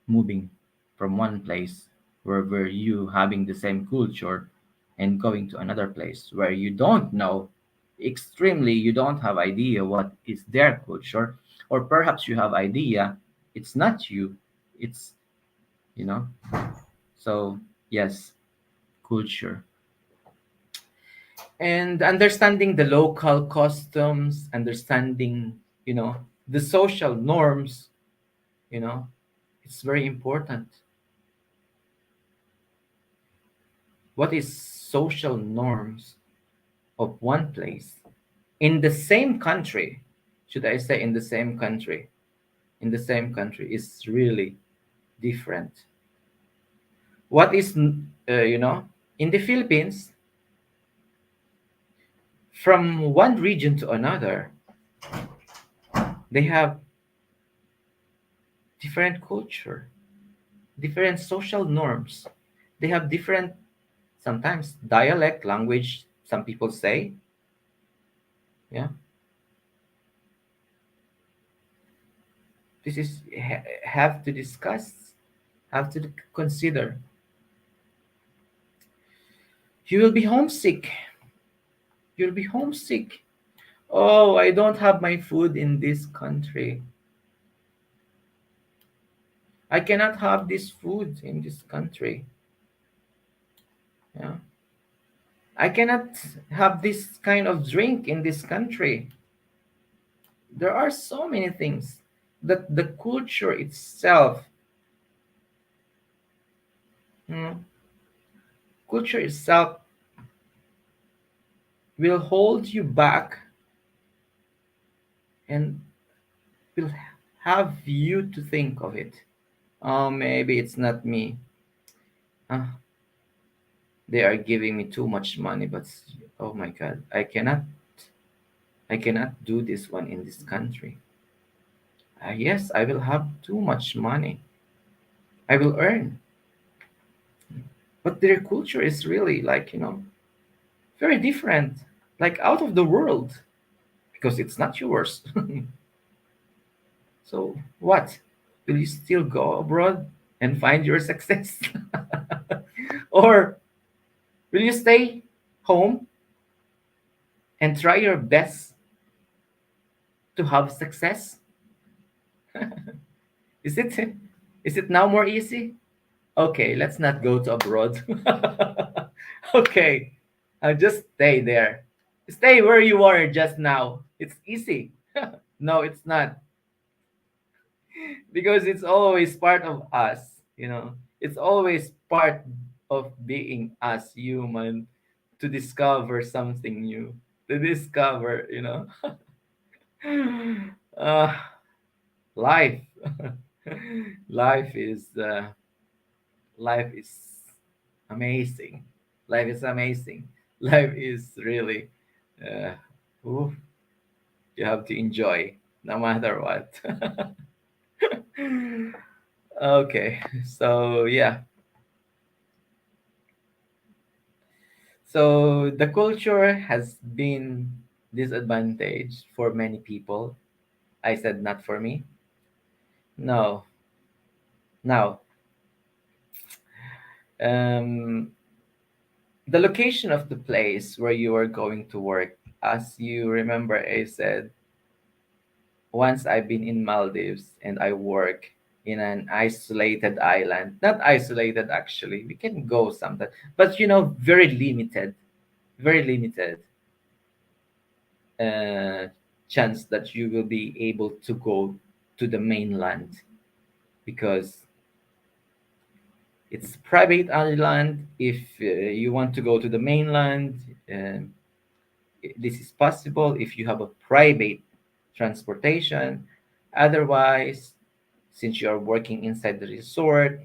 moving from one place where you having the same culture and going to another place where you don't know, extremely you don't have idea what is their culture, or perhaps you have idea, it's not you, it's, you know. So yes, culture and understanding the local customs, understanding, the social norms, you know it's very important. What is social norms of one place in the same country, should I say in the same country, is really different. What is in the Philippines, from one region to another, they have different culture, different social norms. They have different, sometimes dialect language, some people say. Yeah, this is have to discuss, have to consider. You will be homesick. You'll be homesick. Oh, I don't have my food in this country. I cannot have this food in this country. Yeah. I cannot have this kind of drink in this country. There are so many things that the culture itself, mm, culture itself will hold you back and will have you to think of it. Oh, maybe it's not me. Ah, they are giving me too much money, but oh my God, I cannot do this one in this country. Yes, I will have too much money. I will earn, but their culture is really like very different, like out of the world, because it's not yours. So what? Will you still go abroad and find your success? Or will you stay home and try your best to have success? Is it now more easy? Okay, let's not go to abroad. Okay, I'll just stay there. Stay where you are just now. It's easy. No, it's not, because it's always part of us. It's always part of being us human, to discover something new, to discover. uh, Life. life is uh, life is amazing. Life is amazing. Life is really, uh, oof, you have to enjoy no matter what. Okay, so yeah, so the culture has been disadvantaged for many people. I said not for me. No. Now, um, the location of the place where you are going to work, as you remember, I said once I've been in Maldives and I work in an isolated island. Not isolated, actually. We can go sometimes, but very limited uh, chance that you will be able to go to the mainland, because it's private island. If you want to go to the mainland, this is possible if you have a private transportation. Otherwise, since you are working inside the resort,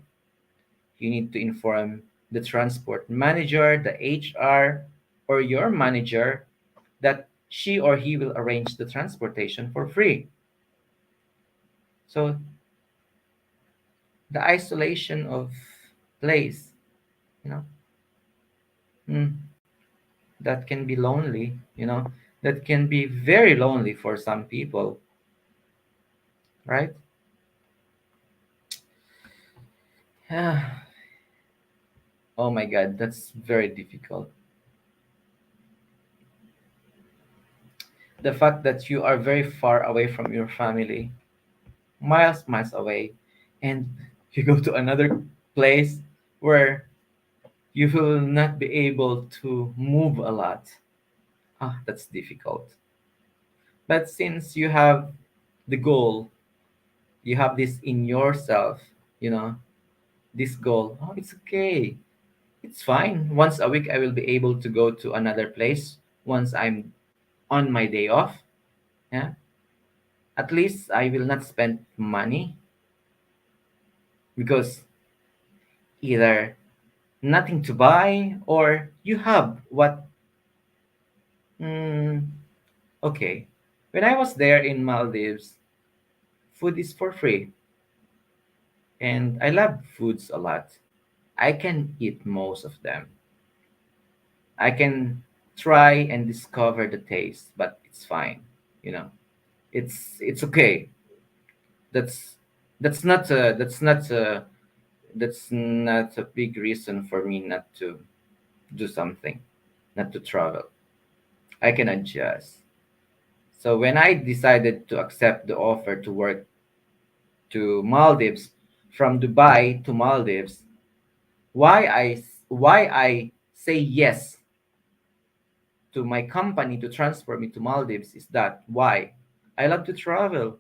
you need to inform the transport manager, the HR, or your manager that she or he will arrange the transportation for free. So the isolation of place, you know, mm, that can be lonely. That can be very lonely for some people, right? Oh my God, that's very difficult. The fact that you are very far away from your family, miles away, and you go to another place where you will not be able to move a lot. That's difficult. But since you have the goal, you have this in yourself, you know, this goal, oh, it's okay. It's fine. Once a week, I will be able to go to another place once I'm on my day off. Yeah. At least I will not spend money, because either nothing to buy or you have what. Mm, okay. When I was there in Maldives, food is for free. and I love foods a lot. I can eat most of them. I can try and discover the taste, but it's fine. You know, it's okay. That's that's not a that's not a that's not a big reason for me not to do something, not to travel. I can adjust. So when I decided to accept the offer to work to Maldives, from Dubai to Maldives, why I say yes to my company to transfer me to Maldives is that why I love to travel.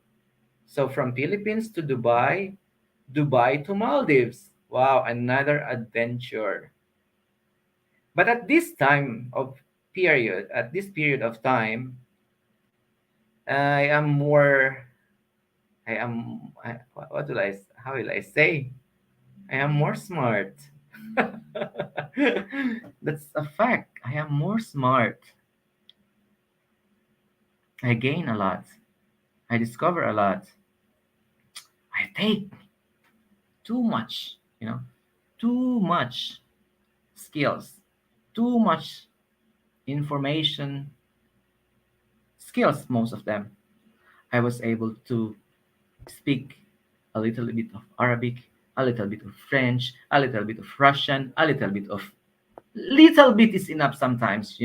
So from Philippines to Dubai, Dubai to Maldives. Wow, another adventure. But at this period of time, I am more, what will how will I say? I am more smart. That's a fact. I am more smart. I gain a lot. I discover a lot. I take too much, too much skills, too much information, skills, most of them. I was able to speak a little bit of Arabic, a little bit of French, a little bit of Russian, a little bit is enough sometimes,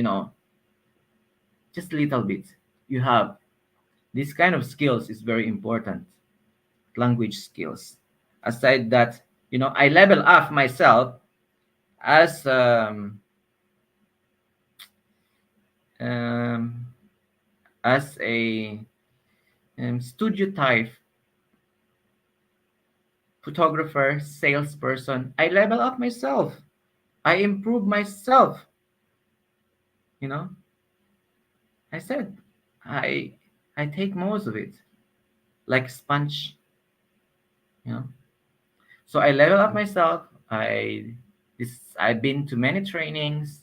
just little bit. You have this kind of skills is very important, language skills. Aside that, I level up myself as um, as a studio type photographer, salesperson. I level up myself. I improve myself. You know, I said I I take most of it like sponge. You know, so I level up myself. I've been to many trainings.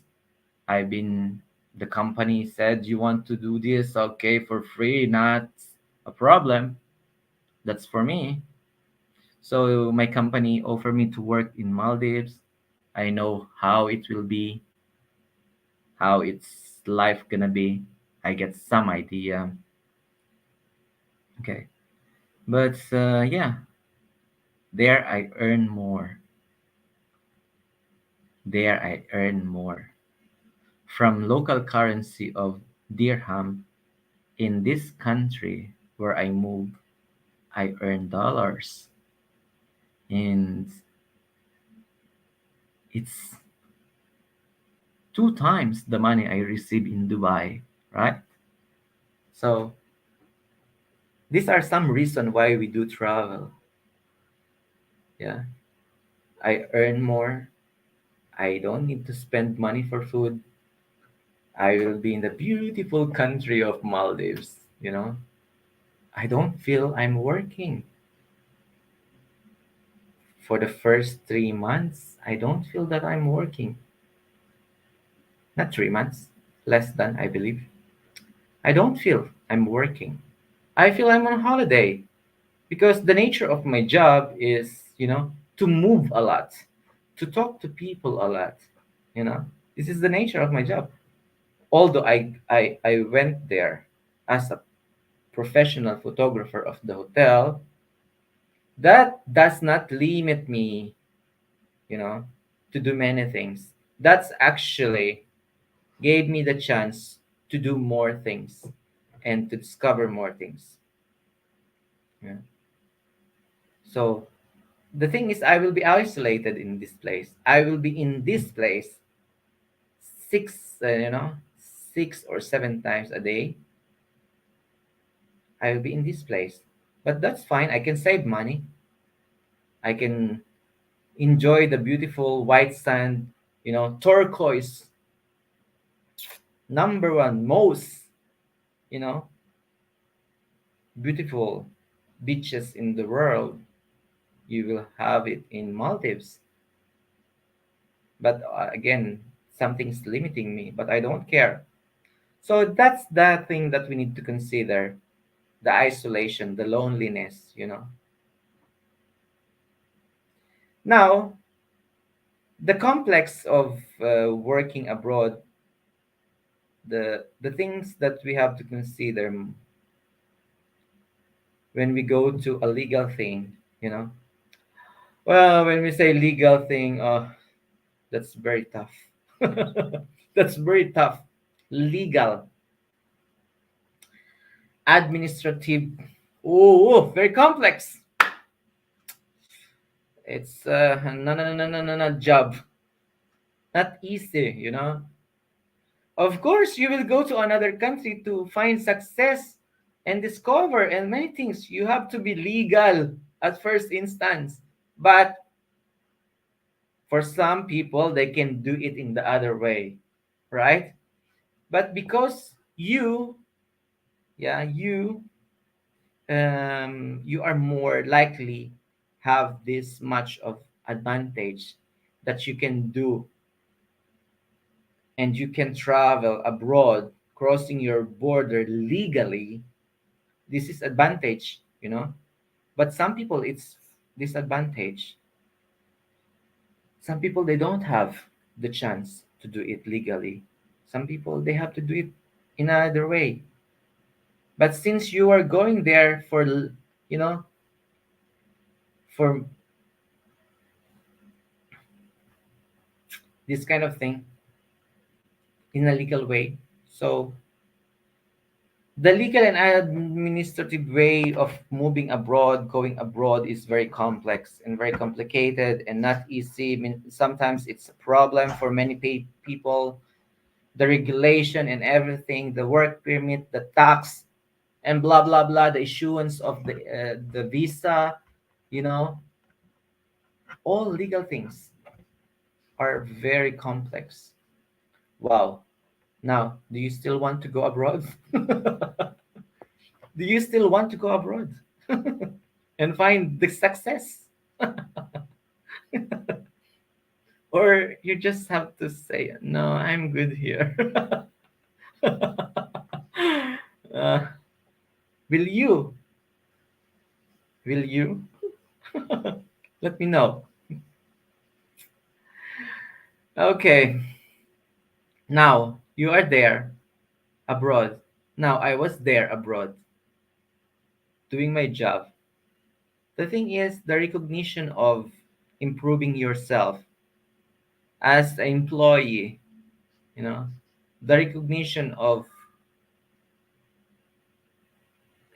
I've been the company said you want to do this, okay, for free, not a problem. That's for me. So my company offered me to work in Maldives. I know how it will be, how its life gonna be. I get some idea. Okay, but yeah, there I earn more. There I earn more from local currency of dirham. In this country where I move, I earn dollars, and it's two times the money I receive in Dubai, right? So these are some reason why we do travel. Yeah, I earn more. I don't need to spend money for food. I will be in the beautiful country of Maldives. I don't feel I'm working for the first 3 months. I don't feel that I'm working. Not 3 months, less than, I believe. I don't feel I'm working. I feel I'm on holiday because the nature of my job is, to move a lot, to talk to people a lot. You know, this is the nature of my job. Although I went there as a professional photographer of the hotel, that does not limit me, you know, to do many things. That's actually gave me the chance to do more things and to discover more things. Yeah. So the thing is, I will be isolated in this place. I will be in this place six, 6 or 7 times a day. I will be in this place, but that's fine. I can save money. I can enjoy the beautiful white sand, turquoise, number one most, you know, beautiful beaches in the world. You will have it in Maldives. But again, something's limiting me, but I don't care. So that's the thing that we need to consider, the isolation, the loneliness. Now, the complex of working abroad, the things that we have to consider when we go to a legal thing, you know. Well, when we say legal thing, that's very tough. That's very tough. Legal, administrative. Oh, very complex. It's no job. Not easy, you know. Of course, you will go to another country to find success and discover and many things. You have to be legal at first instance. But for some people, they can do it in the other way, right? But because you are more likely have this much of advantage that you can do and you can travel abroad crossing your border legally. This is advantage, you know. But some people it's disadvantage. Some people they don't have the chance to do it legally. Some people they have to do it in another way. But since you are going there for you know for this kind of thing in a legal way, so the legal and administrative way of moving abroad, going abroad is very complex and very complicated and not easy. I mean, sometimes it's a problem for many people. The regulation and everything, the work permit, the tax, and blah blah blah, the issuance of the visa, you know, all legal things are very complex. Wow. Now, do you still want to go abroad? Do you still want to go abroad and find the success? Or you just have to say, no, I'm good here. uh, will you? Will you? Let me know. Okay, now you are there abroad. Now I was there abroad doing my job. The thing is, the recognition of improving yourself as an employee, you know, the recognition of,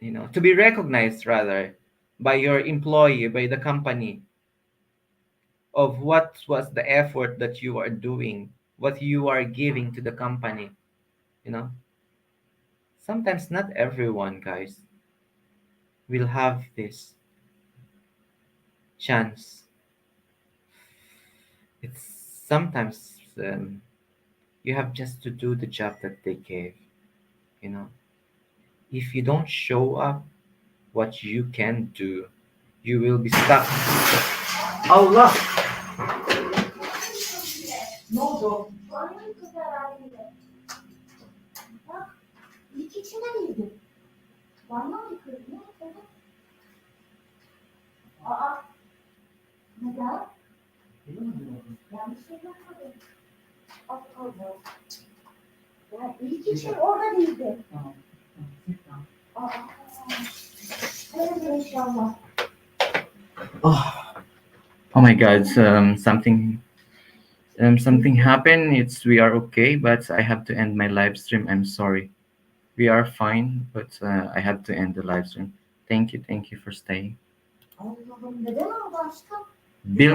to be recognized rather by your employee, by the company, of what was the effort that you are doing, what you are giving to the company, you know. Sometimes not everyone, guys, will have this chance. It's sometimes you have just to do the job that they gave, you know. If you don't show up what you can do, you will be stuck. Allah! Ne oldu? Annem kızlar halinde. Bak, ilk içine miydi? Parmağı yıkıyordu. Ne oldu? Aa, neden? Yanlış şey yapmadım. Allah. Ya ilk için orada değildi. Aa, evet inşallah. Oh, oh my God! Something happened. We are okay, but I have to end my live stream. I'm sorry. We are fine, but I have to end the live stream. Thank you for staying. Allah'ım neden oldu aşkım? Bill